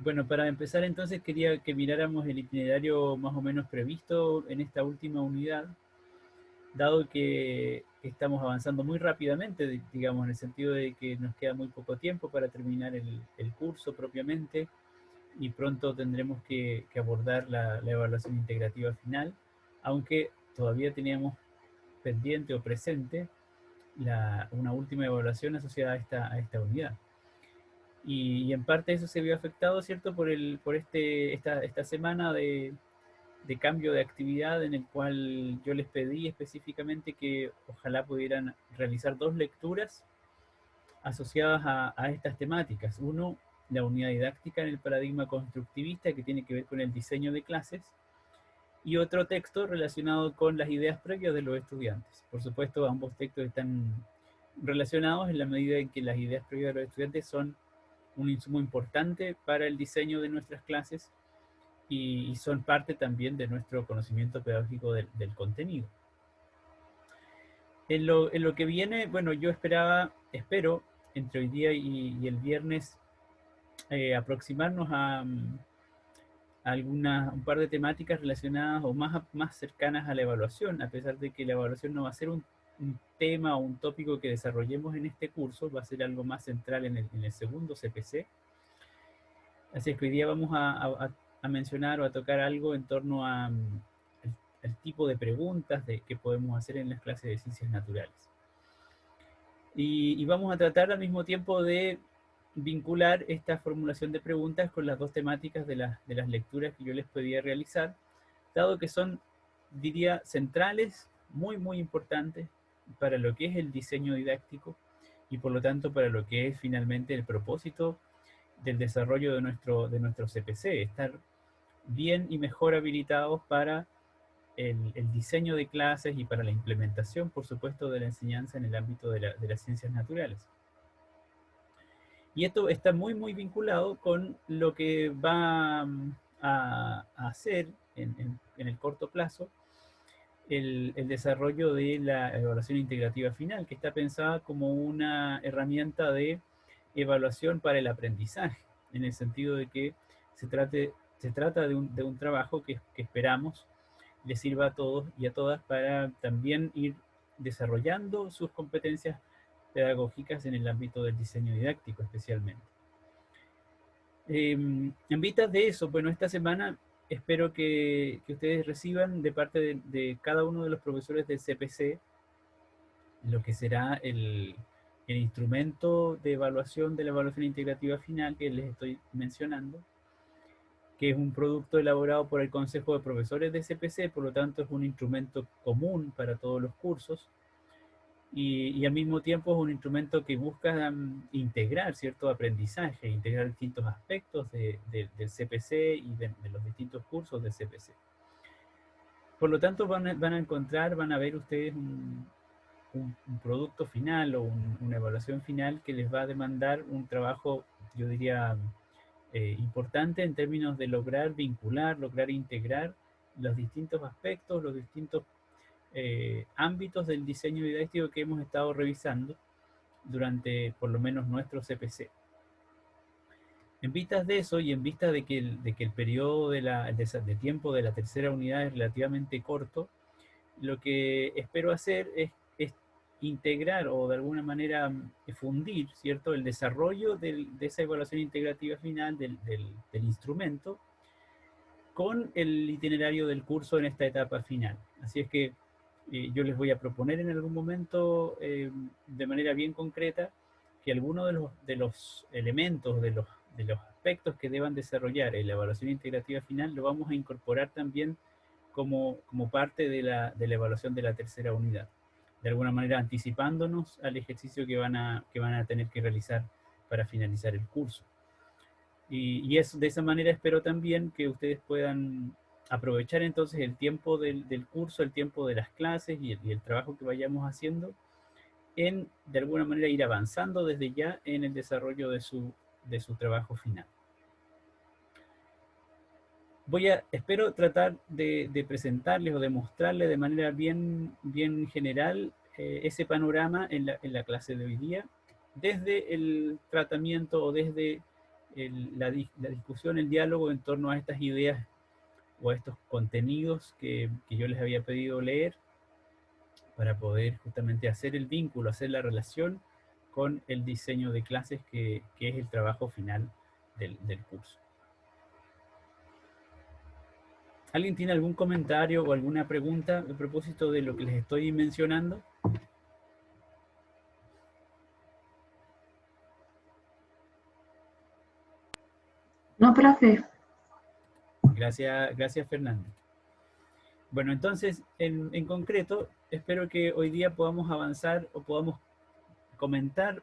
Bueno, para empezar entonces quería que miráramos el itinerario más o menos previsto en esta última unidad, dado que estamos avanzando muy rápidamente, digamos, en el sentido de que nos queda muy poco tiempo para terminar el curso propiamente y pronto tendremos que abordar la evaluación integrativa final, aunque todavía teníamos pendiente o presente una última evaluación asociada a esta unidad. Y en parte eso se vio afectado, ¿cierto? Por esta semana de cambio de actividad en el cual yo les pedí específicamente que ojalá pudieran realizar dos lecturas asociadas a estas temáticas. Uno, la unidad didáctica en el paradigma constructivista, que tiene que ver con el diseño de clases, y otro texto relacionado con las ideas previas de los estudiantes. Por supuesto, ambos textos están relacionados en la medida en que las ideas previas de los estudiantes son un insumo importante para el diseño de nuestras clases y son parte también de nuestro conocimiento pedagógico del contenido. En lo que viene, bueno, yo espero, entre hoy día y el viernes, aproximarnos a un par de temáticas relacionadas o más cercanas a la evaluación, a pesar de que la evaluación no va a ser un tema o un tópico que desarrollemos en este curso, va a ser algo más central en el segundo CPC. Así es que hoy día vamos a mencionar o a tocar algo en torno al tipo de preguntas que podemos hacer en las clases de ciencias naturales. Y vamos a tratar al mismo tiempo de vincular esta formulación de preguntas con las dos temáticas de las lecturas que yo les podía realizar, dado que son, diría, centrales, muy importantes para lo que es el diseño didáctico y por lo tanto para lo que es finalmente el propósito del desarrollo de nuestro CPC, estar bien y mejor habilitados para el diseño de clases y para la implementación, por supuesto, de la enseñanza en el ámbito de las ciencias naturales. Y esto está muy vinculado con lo que va a hacer en el corto plazo el desarrollo de la evaluación integrativa final, que está pensada como una herramienta de evaluación para el aprendizaje, en el sentido de que se trata de un trabajo que esperamos les sirva a todos y a todas para también ir desarrollando sus competencias pedagógicas en el ámbito del diseño didáctico especialmente. En vistas de eso, bueno, esta semana espero que ustedes reciban de parte de cada uno de los profesores del CPC lo que será el instrumento de evaluación de la evaluación integrativa final que les estoy mencionando, que es un producto elaborado por el Consejo de Profesores de CPC, por lo tanto es un instrumento común para todos los cursos y al mismo tiempo es un instrumento que busca integrar cierto aprendizaje, integrar distintos aspectos del CPC y de los distintos cursos del CPC. Por lo tanto van a encontrar, van a ver ustedes un producto final o una evaluación final que les va a demandar un trabajo, yo diría, importante en términos de lograr vincular, lograr integrar los distintos aspectos, los distintos ámbitos del diseño didáctico que hemos estado revisando durante por lo menos nuestro CPC. En vistas de eso y en vista de que el periodo de tiempo de la tercera unidad es relativamente corto, lo que espero hacer es integrar o de alguna manera fundir, ¿cierto?, el desarrollo de esa evaluación integrativa final del instrumento con el itinerario del curso en esta etapa final. Así es que yo les voy a proponer en algún momento de manera bien concreta que algunos de los elementos, de los aspectos que deban desarrollar en la evaluación integrativa final lo vamos a incorporar también como parte de la evaluación de la tercera unidad. De alguna manera anticipándonos al ejercicio que van a tener que realizar para finalizar el curso. Y de esa manera espero también que ustedes puedan aprovechar entonces el tiempo del curso, el tiempo de las clases y el trabajo que vayamos haciendo en, de alguna manera, ir avanzando desde ya en el desarrollo de su trabajo final. Espero tratar de presentarles o de mostrarles de manera bien general ese panorama en la clase de hoy día, desde el tratamiento o desde la discusión, el diálogo en torno a estas ideas o a estos contenidos que yo les había pedido leer para poder justamente hacer el vínculo, hacer la relación con el diseño de clases que es el trabajo final del curso. ¿Alguien tiene algún comentario o alguna pregunta a propósito de lo que les estoy mencionando? No, profe. Gracias Fernando. Bueno, entonces, en concreto, espero que hoy día podamos avanzar o podamos comentar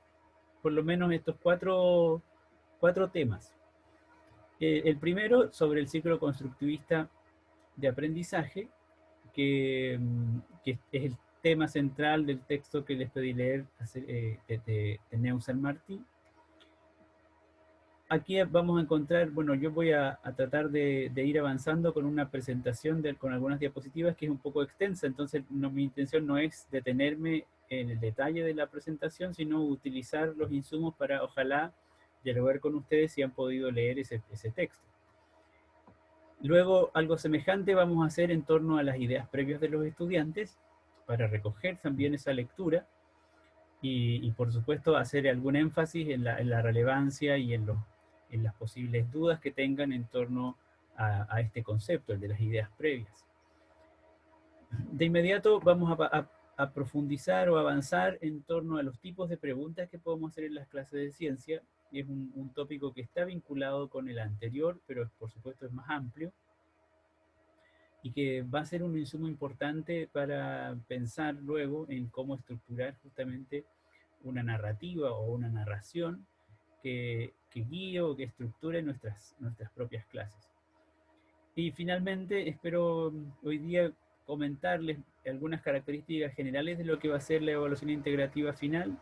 por lo menos estos cuatro temas. El primero, sobre el ciclo constructivista de aprendizaje, que es el tema central del texto que les pedí leer de Neusel Martí. Aquí vamos a encontrar, bueno, yo voy a tratar de ir avanzando con una presentación con algunas diapositivas que es un poco extensa, entonces mi intención no es detenerme en el detalle de la presentación, sino utilizar los insumos para, ojalá, dialogar con ustedes si han podido leer ese texto. Luego, algo semejante vamos a hacer en torno a las ideas previas de los estudiantes, para recoger también esa lectura y por supuesto, hacer algún énfasis en la relevancia y en las posibles dudas que tengan en torno a este concepto, el de las ideas previas. De inmediato vamos a profundizar o avanzar en torno a los tipos de preguntas que podemos hacer en las clases de ciencia. Y es un tópico que está vinculado con el anterior, pero por supuesto es más amplio y que va a ser un insumo importante para pensar luego en cómo estructurar justamente una narrativa o una narración que guíe o que estructure nuestras propias clases. Y finalmente espero hoy día comentarles algunas características generales de lo que va a ser la evaluación integrativa final,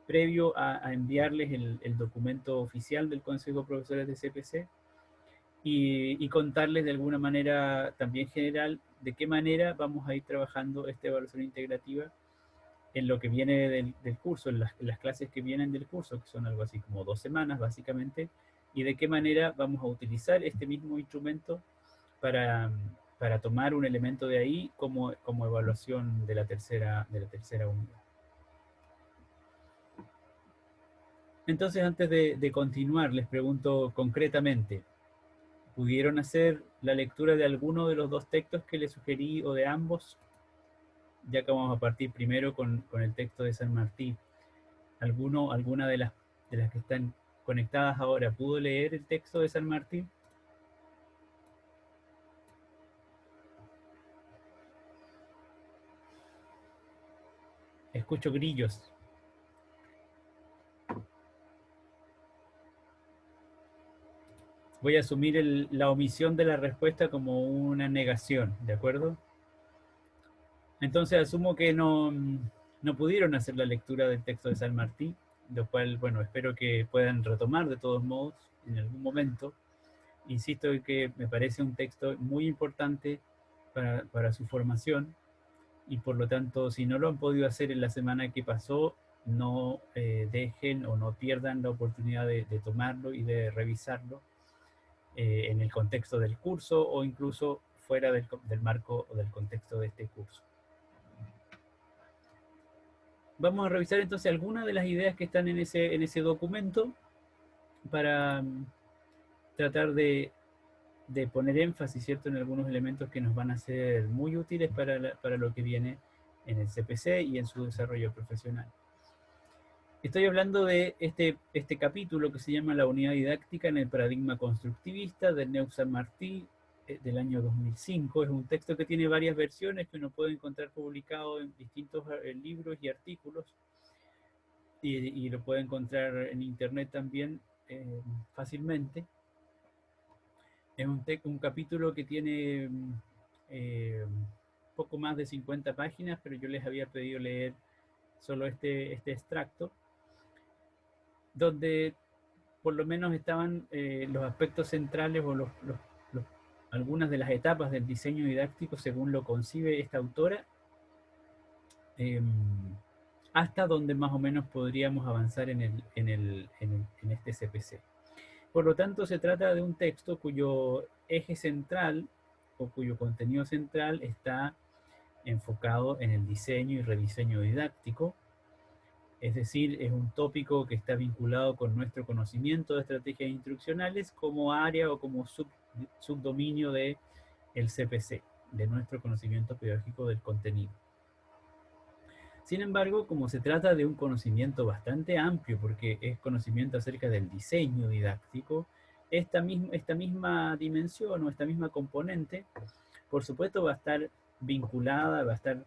previo a enviarles el documento oficial del Consejo de Profesores de CPC, y contarles de alguna manera también general de qué manera vamos a ir trabajando esta evaluación integrativa en lo que viene del curso, en las clases que vienen del curso, que son algo así como 2 semanas básicamente, y de qué manera vamos a utilizar este mismo instrumento para tomar un elemento de ahí como evaluación de la tercera unidad. Entonces, antes de continuar, les pregunto concretamente, ¿pudieron hacer la lectura de alguno de los 2 textos que les sugerí o de ambos? Ya que vamos a partir primero con el texto de San Martín. ¿Alguna de las que están conectadas ahora pudo leer el texto de San Martín? Escucho grillos. Voy a asumir la omisión de la respuesta como una negación, ¿de acuerdo? Entonces asumo que no pudieron hacer la lectura del texto de San Martín, lo cual, bueno, espero que puedan retomar de todos modos en algún momento. Insisto en que me parece un texto muy importante para su formación y por lo tanto, si no lo han podido hacer en la semana que pasó, no dejen o no pierdan la oportunidad de tomarlo y de revisarlo en el contexto del curso o incluso fuera del marco o del contexto de este curso. Vamos a revisar entonces algunas de las ideas que están en ese documento para tratar de poner énfasis, ¿cierto?, en algunos elementos que nos van a ser muy útiles para lo que viene en el CPC y en su desarrollo profesional. Estoy hablando de este capítulo que se llama La unidad didáctica en el paradigma constructivista, de Neusel Martí, del año 2005. Es un texto que tiene varias versiones que uno puede encontrar publicado en distintos libros y artículos, y lo puede encontrar en internet también fácilmente. Es un capítulo que tiene poco más de 50 páginas, pero yo les había pedido leer solo este extracto, donde por lo menos estaban los aspectos centrales o algunas de las etapas del diseño didáctico según lo concibe esta autora, hasta donde más o menos podríamos avanzar en este CPC. Por lo tanto, se trata de un texto cuyo eje central o cuyo contenido central está enfocado en el diseño y rediseño didáctico. Es decir, es un tópico que está vinculado con nuestro conocimiento de estrategias instruccionales como área o como subdominio del CPC, de nuestro conocimiento pedagógico del contenido. Sin embargo, como se trata de un conocimiento bastante amplio, porque es conocimiento acerca del diseño didáctico, esta misma dimensión o esta misma componente, por supuesto, va a estar vinculada, va a estar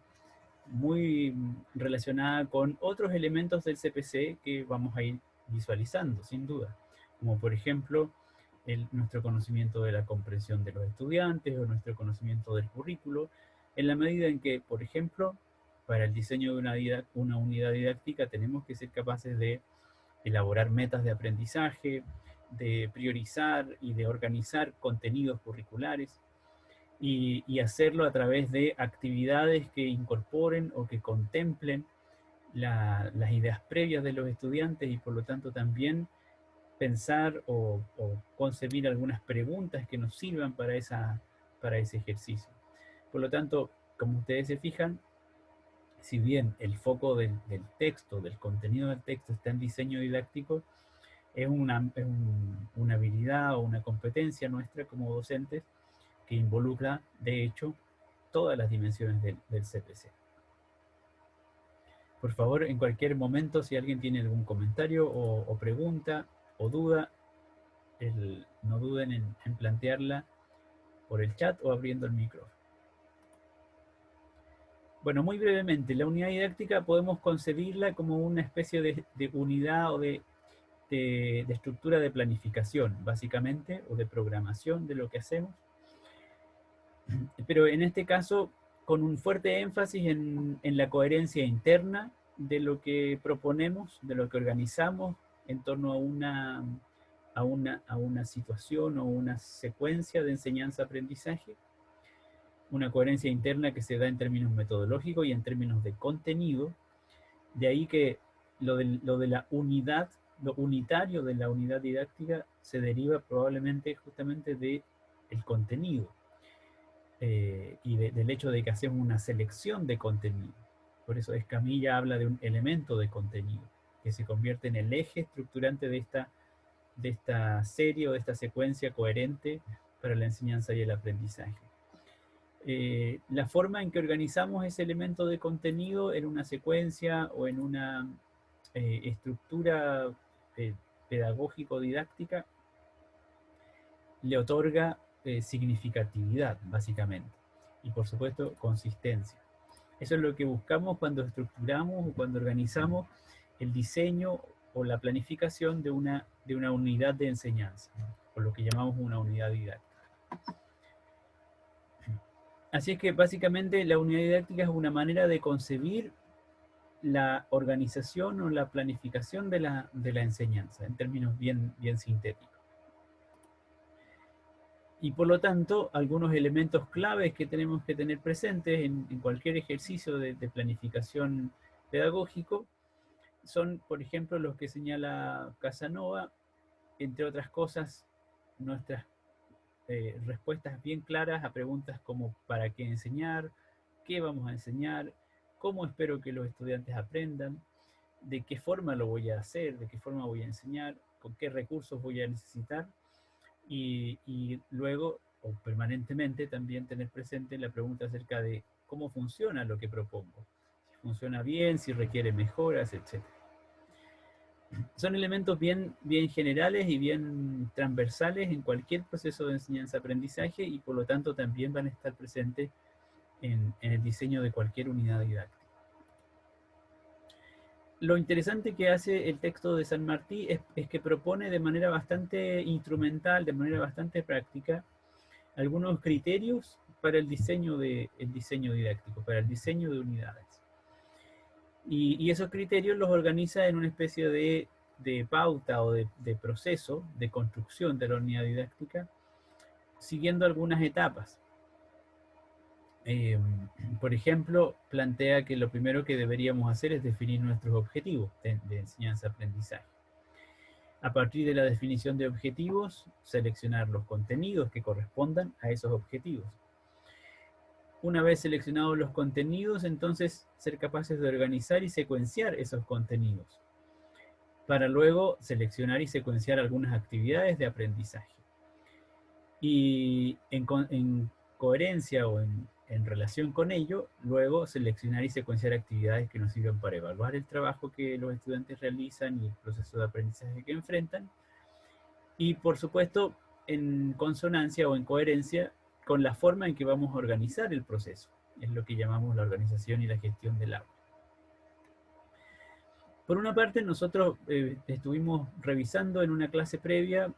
muy relacionada con otros elementos del CPC que vamos a ir visualizando, sin duda, como por ejemplo nuestro conocimiento de la comprensión de los estudiantes o nuestro conocimiento del currículo, en la medida en que, por ejemplo, para el diseño de una unidad didáctica tenemos que ser capaces de elaborar metas de aprendizaje, de priorizar y de organizar contenidos curriculares, y hacerlo a través de actividades que incorporen o que contemplen las ideas previas de los estudiantes y por lo tanto también pensar o concebir algunas preguntas que nos sirvan para ese ejercicio. Por lo tanto, como ustedes se fijan, si bien el foco del texto, del contenido del texto está en diseño didáctico, es una habilidad o una competencia nuestra como docentes que involucra, de hecho, todas las dimensiones del CPC. Por favor, en cualquier momento, si alguien tiene algún comentario o pregunta o duda, no duden en plantearla por el chat o abriendo el micrófono. Bueno, muy brevemente, la unidad didáctica podemos concebirla como una especie de unidad o de estructura de planificación, básicamente, o de programación de lo que hacemos. Pero en este caso, con un fuerte énfasis en la coherencia interna de lo que proponemos, de lo que organizamos en torno a una situación o una secuencia de enseñanza-aprendizaje, una coherencia interna que se da en términos metodológicos y en términos de contenido. De ahí que lo de la unidad, lo unitario de la unidad didáctica se deriva probablemente justamente del contenido y del hecho de que hacemos una selección de contenido. Por eso Escamilla habla de un elemento de contenido que se convierte en el eje estructurante de esta serie o de esta secuencia coherente para la enseñanza y el aprendizaje. La forma en que organizamos ese elemento de contenido en una secuencia o en una estructura pedagógico-didáctica le otorga significatividad, básicamente, y por supuesto consistencia. Eso es lo que buscamos cuando estructuramos o cuando organizamos el diseño o la planificación de una unidad de enseñanza, o lo que llamamos una unidad didáctica. Así es que básicamente la unidad didáctica es una manera de concebir la organización o la planificación de la enseñanza, en términos bien sintéticos. Y por lo tanto, algunos elementos claves que tenemos que tener presentes en cualquier ejercicio de planificación pedagógico son, por ejemplo, los que señala Casanova, entre otras cosas, nuestras respuestas bien claras a preguntas como ¿para qué enseñar? ¿Qué vamos a enseñar? ¿Cómo espero que los estudiantes aprendan? ¿De qué forma lo voy a hacer? ¿De qué forma voy a enseñar? ¿Con qué recursos voy a necesitar? Y luego, o permanentemente, también tener presente la pregunta acerca de cómo funciona lo que propongo. Si funciona bien, si requiere mejoras, etc. Son elementos bien generales y bien transversales en cualquier proceso de enseñanza-aprendizaje y por lo tanto también van a estar presentes en el diseño de cualquier unidad didáctica. Lo interesante que hace el texto de San Martí es que propone de manera bastante instrumental, de manera bastante práctica, algunos criterios para el diseño didáctico, para el diseño de unidades. Y esos criterios los organiza en una especie de pauta o de proceso de construcción de la unidad didáctica, siguiendo algunas etapas. Por ejemplo, plantea que lo primero que deberíamos hacer es definir nuestros objetivos de enseñanza-aprendizaje. A partir de la definición de objetivos, seleccionar los contenidos que correspondan a esos objetivos. Una vez seleccionados los contenidos, entonces ser capaces de organizar y secuenciar esos contenidos, para luego seleccionar y secuenciar algunas actividades de aprendizaje. Y en coherencia o en relación con ello, luego seleccionar y secuenciar actividades que nos sirvan para evaluar el trabajo que los estudiantes realizan y el proceso de aprendizaje que enfrentan. Y por supuesto, en consonancia o en coherencia con la forma en que vamos a organizar el proceso. Es lo que llamamos la organización y la gestión del aula. Por una parte, nosotros estuvimos revisando en una clase previa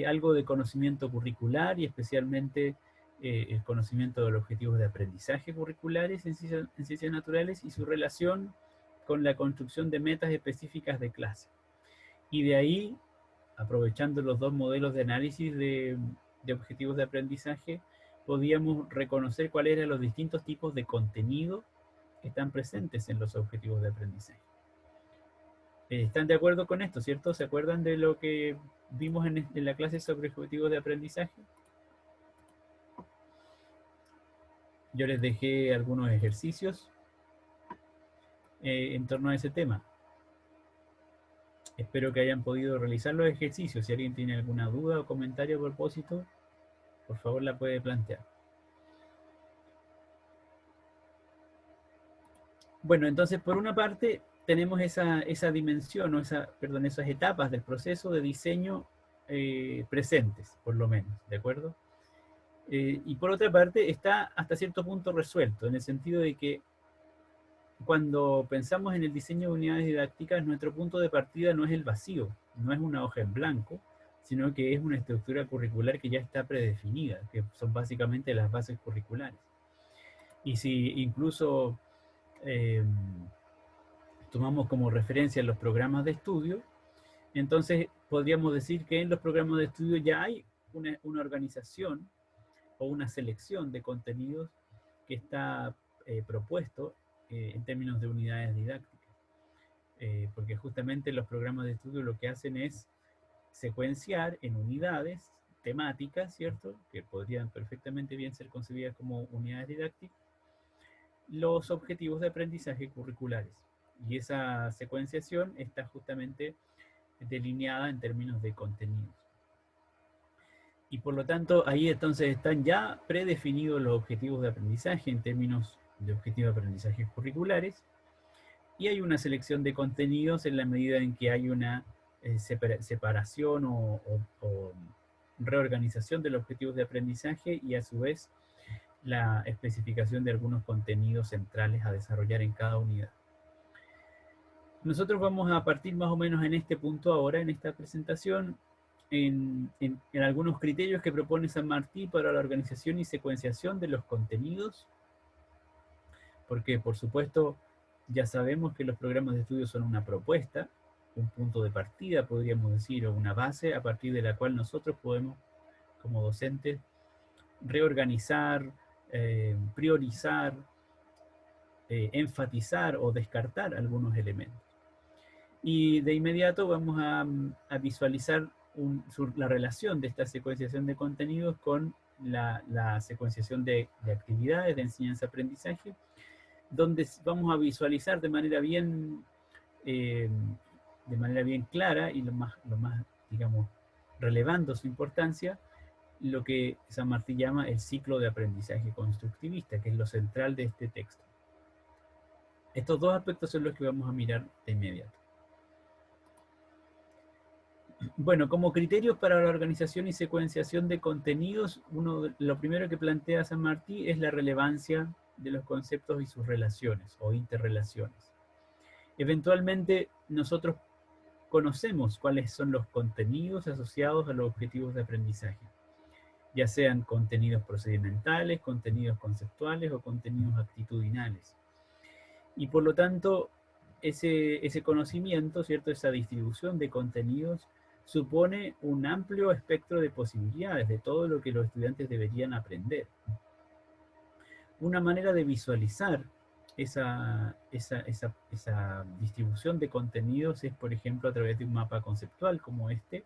algo de conocimiento curricular y especialmente el conocimiento de los objetivos de aprendizaje curriculares en ciencias naturales y su relación con la construcción de metas específicas de clase. Y de ahí, aprovechando los dos modelos de análisis de objetivos de aprendizaje, podíamos reconocer cuáles eran los distintos tipos de contenido que están presentes en los objetivos de aprendizaje. ¿Están de acuerdo con esto, cierto? ¿Se acuerdan de lo que vimos en la clase sobre objetivos de aprendizaje? Yo les dejé algunos ejercicios en torno a ese tema. Espero que hayan podido realizar los ejercicios. Si alguien tiene alguna duda o comentario a propósito, por favor la puede plantear. Bueno, entonces por una parte tenemos esa dimensión, o esas etapas del proceso de diseño presentes, por lo menos, ¿de acuerdo? Y por otra parte está hasta cierto punto resuelto, en el sentido de que cuando pensamos en el diseño de unidades didácticas, nuestro punto de partida no es el vacío, no es una hoja en blanco, sino que es una estructura curricular que ya está predefinida, que son básicamente las bases curriculares. Y si incluso tomamos como referencia los programas de estudio, entonces podríamos decir que en los programas de estudio ya hay una organización o una selección de contenidos que está propuesto en términos de unidades didácticas. Porque justamente los programas de estudio lo que hacen es secuenciar en unidades temáticas, ¿cierto? Que podrían perfectamente bien ser concebidas como unidades didácticas, los objetivos de aprendizaje curriculares. Y esa secuenciación está justamente delineada en términos de contenidos. Y por lo tanto, ahí entonces están ya predefinidos los objetivos de aprendizaje en términos de objetivos de aprendizaje curriculares, y hay una selección de contenidos en la medida en que hay una separación o reorganización de los objetivos de aprendizaje y a su vez la especificación de algunos contenidos centrales a desarrollar en cada unidad. Nosotros vamos a partir más o menos en este punto ahora, en esta presentación, en algunos criterios que propone San Martí para la organización y secuenciación de los contenidos, porque por supuesto ya sabemos que los programas de estudio son una propuesta, un punto de partida, podríamos decir, o una base a partir de la cual nosotros podemos, como docentes, reorganizar, priorizar, enfatizar o descartar algunos elementos. Y de inmediato vamos a visualizar la relación de esta secuenciación de contenidos con la secuenciación de actividades de enseñanza-aprendizaje, donde vamos a visualizar de manera bien clara y lo más, digamos, relevando su importancia, lo que San Martín llama el ciclo de aprendizaje constructivista, que es lo central de este texto. Estos dos aspectos son los que vamos a mirar de inmediato. Bueno, como criterios para la organización y secuenciación de contenidos, lo primero que plantea San Martín es la relevancia de los conceptos y sus relaciones o interrelaciones. Eventualmente nosotros conocemos cuáles son los contenidos asociados a los objetivos de aprendizaje, ya sean contenidos procedimentales, contenidos conceptuales o contenidos actitudinales. Y por lo tanto, ese conocimiento, ¿cierto? Esa distribución de contenidos supone un amplio espectro de posibilidades de todo lo que los estudiantes deberían aprender. Una manera de visualizar esa distribución de contenidos es, por ejemplo, a través de un mapa conceptual como este,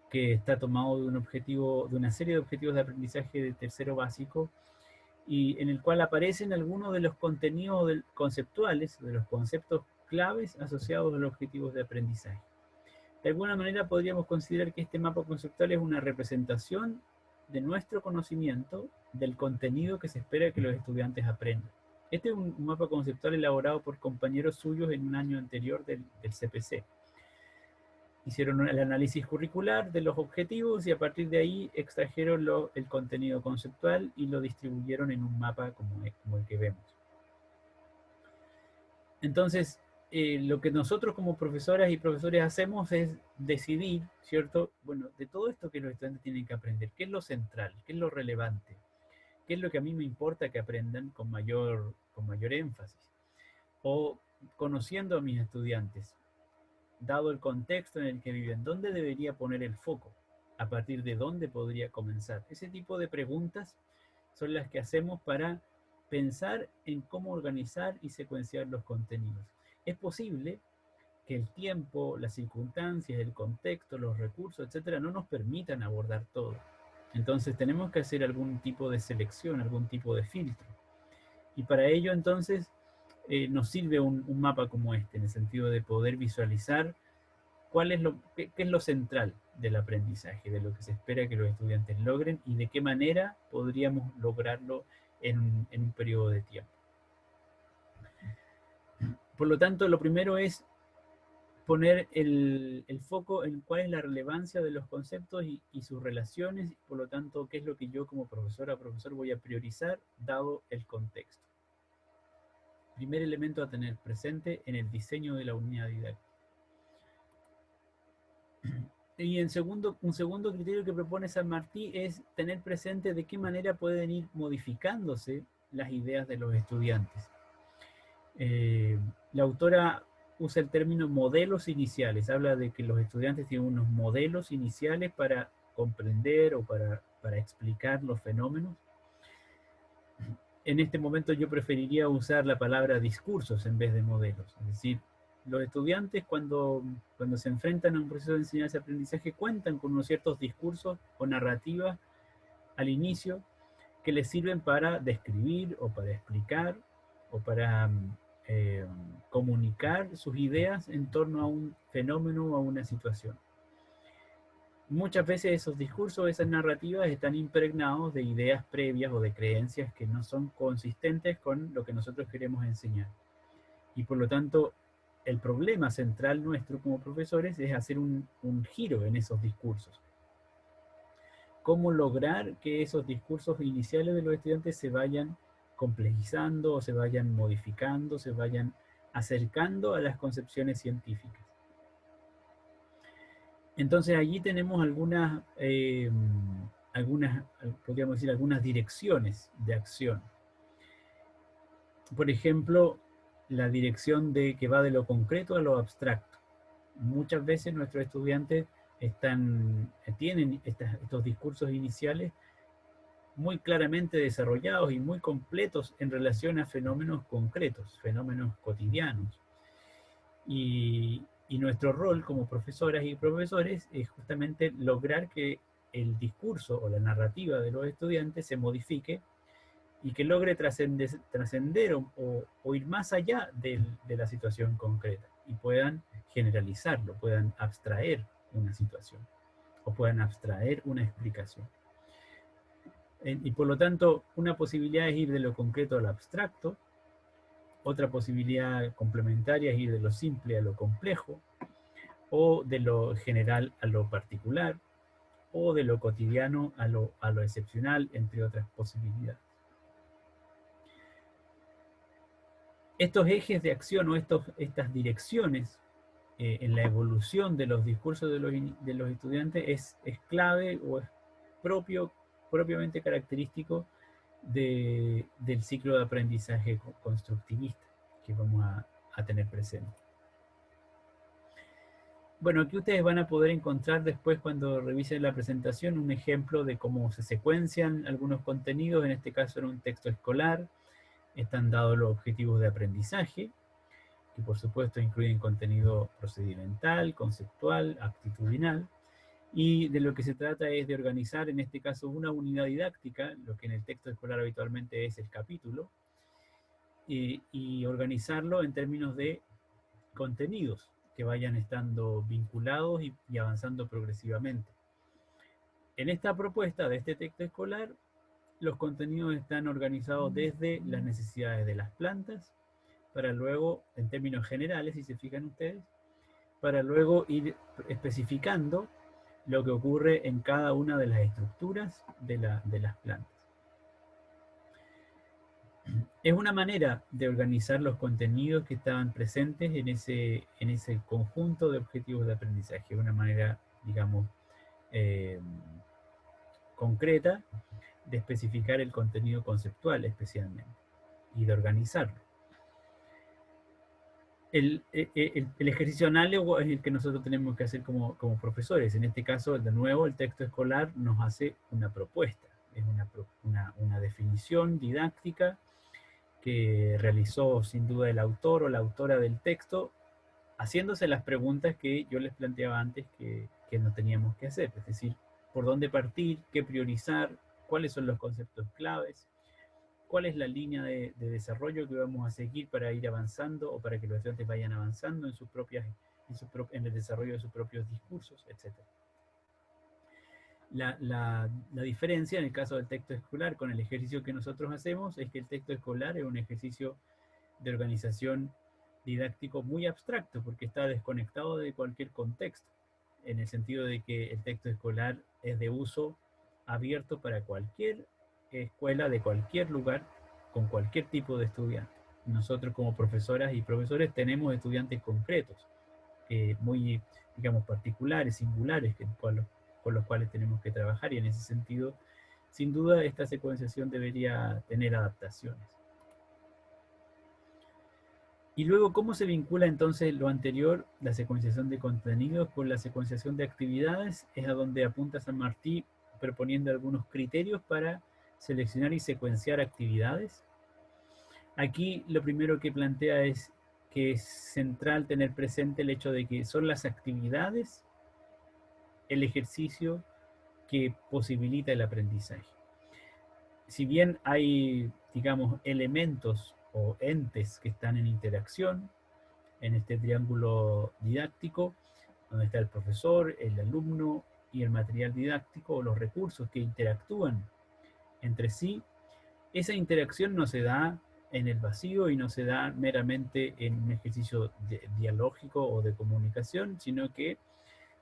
que está tomado de un objetivo, de una serie de objetivos de aprendizaje de tercero básico, y en el cual aparecen algunos de los contenidos conceptuales, de los conceptos claves asociados a los objetivos de aprendizaje. De alguna manera podríamos considerar que este mapa conceptual es una representación de nuestro conocimiento del contenido que se espera que los estudiantes aprendan. Este es un mapa conceptual elaborado por compañeros suyos en un año anterior del CPC. Hicieron el análisis curricular de los objetivos y a partir de ahí extrajeron el contenido conceptual y lo distribuyeron en un mapa como el que vemos. Entonces, lo que nosotros como profesoras y profesores hacemos es decidir, ¿cierto? Bueno, de todo esto que los estudiantes tienen que aprender, ¿qué es lo central? ¿Qué es lo relevante? ¿Qué es lo que a mí me importa que aprendan con mayor énfasis? O conociendo a mis estudiantes, dado el contexto en el que viven, ¿dónde debería poner el foco? ¿A partir de dónde podría comenzar? Ese tipo de preguntas son las que hacemos para pensar en cómo organizar y secuenciar los contenidos. Es posible que el tiempo, las circunstancias, el contexto, los recursos, etcétera, no nos permitan abordar todo. Entonces tenemos que hacer algún tipo de selección, algún tipo de filtro. Y para ello entonces nos sirve un mapa como este, en el sentido de poder visualizar qué es lo central del aprendizaje, de lo que se espera que los estudiantes logren y de qué manera podríamos lograrlo en un periodo de tiempo. Por lo tanto, lo primero es poner el foco en cuál es la relevancia de los conceptos y sus relaciones, y por lo tanto, qué es lo que yo como profesora o profesor voy a priorizar dado el contexto. Primer elemento a tener presente en el diseño de la unidad didáctica. Y un segundo criterio que propone San Martí es tener presente de qué manera pueden ir modificándose las ideas de los estudiantes. La autora usa el término modelos iniciales, habla de que los estudiantes tienen unos modelos iniciales para comprender o para explicar los fenómenos. En este momento yo preferiría usar la palabra discursos en vez de modelos, es decir, los estudiantes cuando se enfrentan a un proceso de enseñanza y aprendizaje cuentan con unos ciertos discursos o narrativas al inicio que les sirven para describir o para explicar o para comunicar sus ideas en torno a un fenómeno o a una situación. Muchas veces esos discursos, esas narrativas están impregnados de ideas previas o de creencias que no son consistentes con lo que nosotros queremos enseñar. Y por lo tanto, el problema central nuestro como profesores es hacer un giro en esos discursos. Cómo lograr que esos discursos iniciales de los estudiantes se vayan complejizando o se vayan modificando, se vayan acercando a las concepciones científicas. Entonces allí tenemos podríamos decir, algunas direcciones de acción. Por ejemplo, la dirección que va de lo concreto a lo abstracto. Muchas veces nuestros estudiantes tienen estos discursos iniciales muy claramente desarrollados y muy completos en relación a fenómenos concretos, fenómenos cotidianos. Y nuestro rol como profesoras y profesores es justamente lograr que el discurso o la narrativa de los estudiantes se modifique y que logre trascender o ir más allá de la situación concreta y puedan generalizarlo, puedan abstraer una situación o puedan abstraer una explicación. Y por lo tanto, una posibilidad es ir de lo concreto a lo abstracto, otra posibilidad complementaria es ir de lo simple a lo complejo, o de lo general a lo particular, o de lo cotidiano a lo excepcional, entre otras posibilidades. Estos ejes de acción o estas direcciones en la evolución de los discursos de los estudiantes es clave o es propiamente característico del ciclo de aprendizaje constructivista que vamos a tener presente. Bueno, aquí ustedes van a poder encontrar después cuando revisen la presentación un ejemplo de cómo se secuencian algunos contenidos, en este caso era un texto escolar, Están dados los objetivos de aprendizaje, que por supuesto incluyen contenido procedimental, conceptual, actitudinal, y de lo que se trata es de organizar, en este caso, una unidad didáctica, lo que en el texto escolar habitualmente es el capítulo, y organizarlo en términos de contenidos que vayan estando vinculados y avanzando progresivamente. En esta propuesta de este texto escolar, los contenidos están organizados desde las necesidades de las plantas, para luego, en términos generales, si se fijan ustedes, para luego ir especificando lo que ocurre en cada una de las estructuras de las plantas. Es una manera de organizar los contenidos que estaban presentes en ese conjunto de objetivos de aprendizaje, una manera, digamos, eh, concreta de especificar el contenido conceptual especialmente y de organizarlo. El ejercicio análogo es el que nosotros tenemos que hacer como profesores. En este caso, de nuevo, el texto escolar nos hace una propuesta, es una definición didáctica que realizó sin duda el autor o la autora del texto, haciéndose las preguntas que yo les planteaba antes que no teníamos que hacer, es decir, por dónde partir, qué priorizar, cuáles son los conceptos claves, cuál es la línea de desarrollo que vamos a seguir para ir avanzando o para que los estudiantes vayan avanzando en el desarrollo de sus propios discursos, etc. La diferencia en el caso del texto escolar con el ejercicio que nosotros hacemos es que el texto escolar es un ejercicio de organización didáctico muy abstracto porque está desconectado de cualquier contexto, en el sentido de que el texto escolar es de uso abierto para cualquier escuela de cualquier lugar con cualquier tipo de estudiante. Nosotros como profesoras y profesores tenemos estudiantes concretos, muy, digamos, particulares, singulares, con los cuales tenemos que trabajar, y en ese sentido, sin duda, esta secuenciación debería tener adaptaciones. Y luego, ¿cómo se vincula entonces lo anterior, la secuenciación de contenidos, con la secuenciación de actividades? Es a donde apunta San Martí, proponiendo algunos criterios para seleccionar y secuenciar actividades. Aquí lo primero que plantea es que es central tener presente el hecho de que son las actividades el ejercicio que posibilita el aprendizaje. Si bien hay, digamos, elementos o entes que están en interacción en este triángulo didáctico, donde está el profesor, el alumno y el material didáctico o los recursos que interactúan entre sí, esa interacción no se da en el vacío y no se da meramente en un ejercicio dialógico o de comunicación, sino que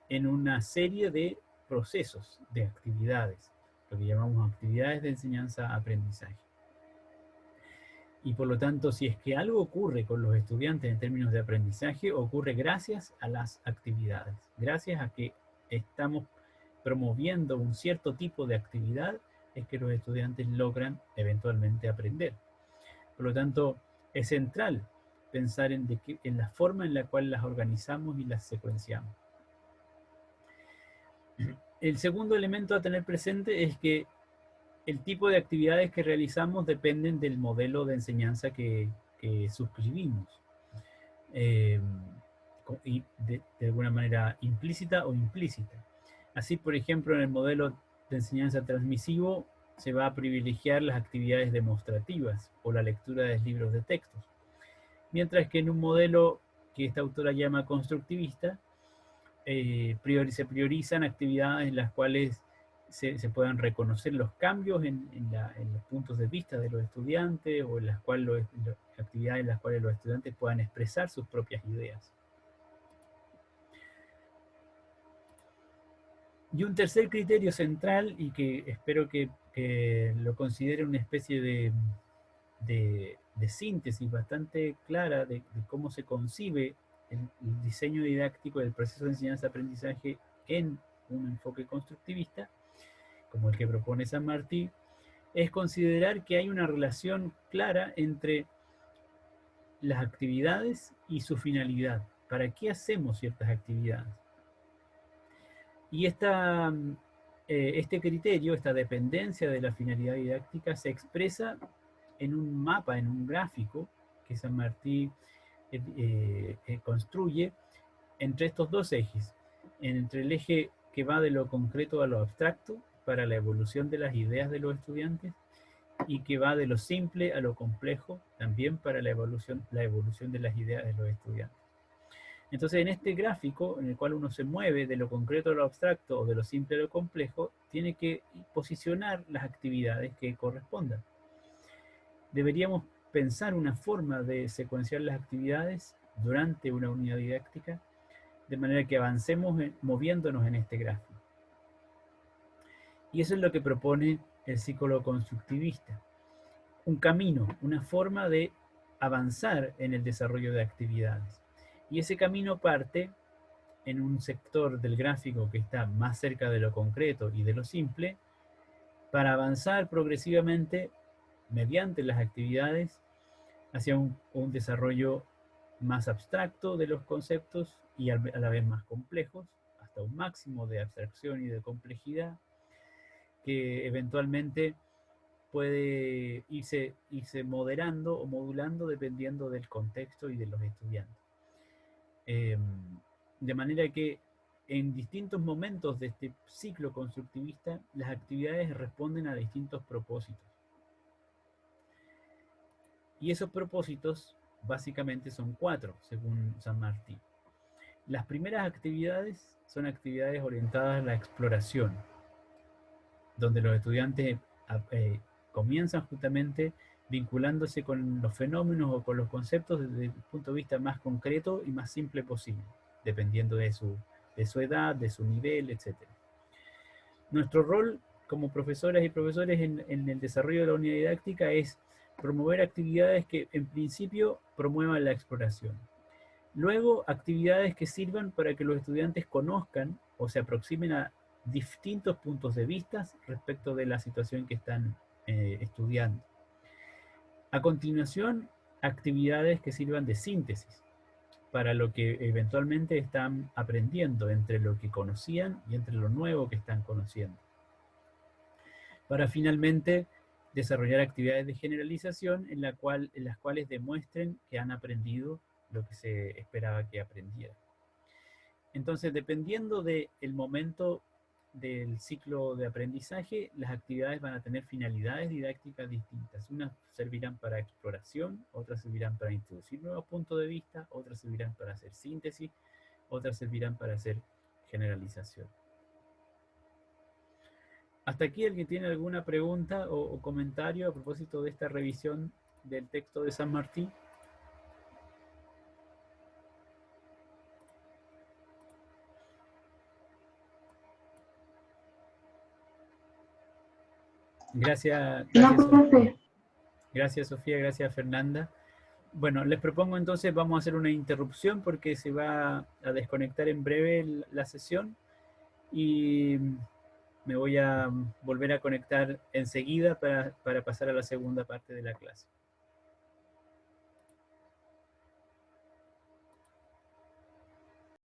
en una serie de procesos, de actividades, lo que llamamos actividades de enseñanza-aprendizaje. Y por lo tanto, si es que algo ocurre con los estudiantes en términos de aprendizaje, ocurre gracias a las actividades, gracias a que estamos promoviendo un cierto tipo de actividad, es que los estudiantes logran eventualmente aprender. Por lo tanto, es central pensar en la forma en la cual las organizamos y las secuenciamos. El segundo elemento a tener presente es que el tipo de actividades que realizamos dependen del modelo de enseñanza que suscribimos. Y de alguna manera implícita o implícita. Así, por ejemplo, en el modelo de enseñanza transmisivo se va a privilegiar las actividades demostrativas o la lectura de libros de textos, mientras que en un modelo que esta autora llama constructivista, se priorizan actividades en las cuales se puedan reconocer los cambios en los puntos de vista de los estudiantes, o en las cuales actividades en las cuales los estudiantes puedan expresar sus propias ideas. Y un tercer criterio central, y que espero que lo considere una especie de síntesis bastante clara de cómo se concibe el diseño didáctico del proceso de enseñanza-aprendizaje en un enfoque constructivista, como el que propone San Martí, es considerar que hay una relación clara entre las actividades y su finalidad. ¿Para qué hacemos ciertas actividades? Y este criterio, esta dependencia de la finalidad didáctica, se expresa en un mapa, en un gráfico que San Martín construye entre estos dos ejes, entre el eje que va de lo concreto a lo abstracto para la evolución de las ideas de los estudiantes y que va de lo simple a lo complejo también para la evolución de las ideas de los estudiantes. Entonces, en este gráfico, en el cual uno se mueve de lo concreto a lo abstracto o de lo simple a lo complejo, tiene que posicionar las actividades que correspondan. Deberíamos pensar una forma de secuenciar las actividades durante una unidad didáctica, de manera que avancemos moviéndonos en este gráfico. Y eso es lo que propone el ciclo constructivista. Un camino, una forma de avanzar en el desarrollo de actividades. Y ese camino parte en un sector del gráfico que está más cerca de lo concreto y de lo simple, para avanzar progresivamente mediante las actividades hacia un desarrollo más abstracto de los conceptos y a la vez más complejos, hasta un máximo de abstracción y de complejidad, que eventualmente puede irse moderando o modulando dependiendo del contexto y de los estudiantes. De manera que en distintos momentos de este ciclo constructivista, las actividades responden a distintos propósitos. Y esos propósitos básicamente son 4, según San Martín. Las primeras actividades son actividades orientadas a la exploración, donde los estudiantes comienzan justamente vinculándose con los fenómenos o con los conceptos desde el punto de vista más concreto y más simple posible, dependiendo de su edad, de su nivel, etc. Nuestro rol como profesoras y profesores en el desarrollo de la unidad didáctica es promover actividades que en principio promuevan la exploración. Luego, actividades que sirvan para que los estudiantes conozcan o se aproximen a distintos puntos de vista respecto de la situación que están estudiando. A continuación, actividades que sirvan de síntesis para lo que eventualmente están aprendiendo entre lo que conocían y entre lo nuevo que están conociendo. Para finalmente desarrollar actividades de generalización en las cuales demuestren que han aprendido lo que se esperaba que aprendieran. Entonces, dependiendo del momento del ciclo de aprendizaje, las actividades van a tener finalidades didácticas distintas. Unas servirán para exploración, otras servirán para introducir nuevos puntos de vista, otras servirán para hacer síntesis, otras servirán para hacer generalización. Hasta aquí, ¿alguien tiene alguna pregunta o comentario a propósito de esta revisión del texto de San Martín? Gracias, No, Sofía. profe. Gracias, Sofía, gracias, Fernanda. Bueno, les propongo entonces, vamos a hacer una interrupción porque se va a desconectar en breve la sesión y me voy a volver a conectar enseguida para pasar a la segunda parte de la clase.